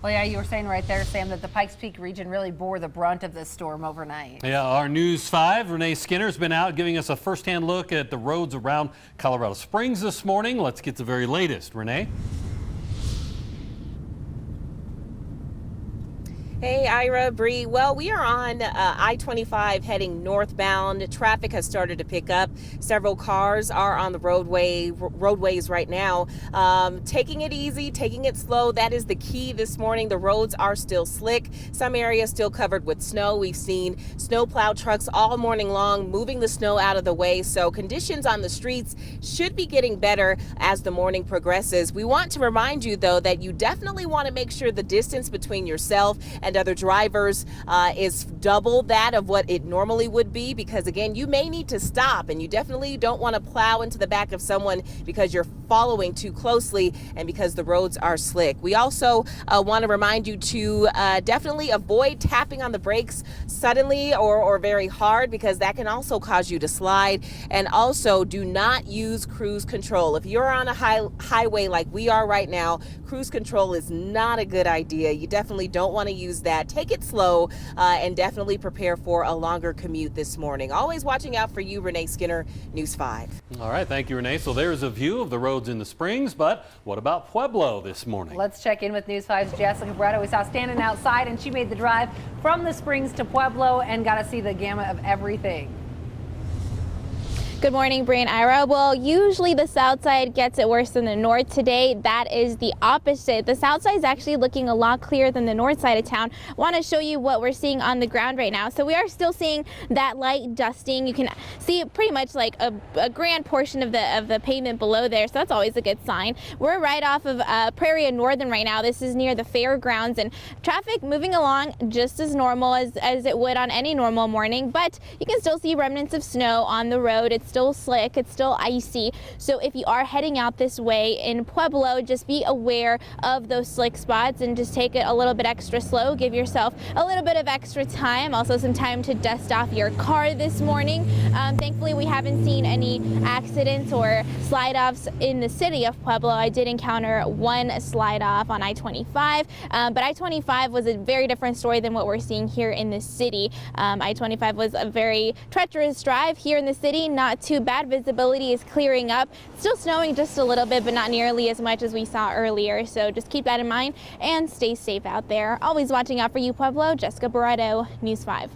Well, yeah, you were saying right there, Sam, that the Pikes Peak region really bore the brunt of this storm overnight. Yeah, our News 5, Renee Skinner's been out giving us a first-hand look at the roads around Colorado Springs this morning. Let's get the very latest. Renee? Hey, Ira, Bree. Well, we are on I-25 heading northbound. Traffic has started to pick up. Several cars are on the roadways right now. Taking it easy, taking it slow. That is the key this morning. The roads are still slick. Some areas still covered with snow. We've seen snowplow trucks all morning long moving the snow out of the way. So conditions on the streets should be getting better as the morning progresses. We want to remind you, though, that you definitely want to make sure the distance between yourself and other drivers is double that of what it normally would be, because again, you may need to stop, and you definitely don't want to plow into the back of someone because you're following too closely and because the roads are slick. We also want to remind you to definitely avoid tapping on the brakes suddenly or very hard, because that can also cause you to slide. And also, do not use cruise control. If you're on a highway like we are right now, cruise control is not a good idea. You definitely don't want to use that. Take it slow and definitely prepare for a longer commute this morning. Always watching out for you, Renee Skinner, News 5. All right, thank you, Renee. So there's a view of the roads in the Springs, but what about Pueblo this morning? Let's check in with News 5's Jessica Barretto. We saw standing outside, and she made the drive from the Springs to Pueblo and got to see the gamut of everything. Good morning, Bree and Ira. Well, usually the south side gets it worse than the north. Today, that is the opposite. The south side is actually looking a lot clearer than the north side of town. I want to show you what we're seeing on the ground right now. So we are still seeing that light dusting. You can see pretty much like a grand portion of the pavement below there. So that's always a good sign. We're right off of Prairie and Northern right now. This is near the fairgrounds, and traffic moving along just as normal as it would on any normal morning. But you can still see remnants of snow on the road. It's still slick, it's still icy. So if you are heading out this way in Pueblo, just be aware of those slick spots and just take it a little bit extra slow. Give yourself a little bit of extra time, also some time to dust off your car this morning. Thankfully, we haven't seen any accidents or slide offs in the city of Pueblo. I did encounter one slide off on I-25, but I-25 was a very different story than what we're seeing here in the city. I-25 was a very treacherous drive here in the city, not too bad. Visibility is clearing up. Still snowing just a little bit, but not nearly as much as we saw earlier. So just keep that in mind and stay safe out there. Always watching out for you, Pueblo. Jessica Barretto, News 5.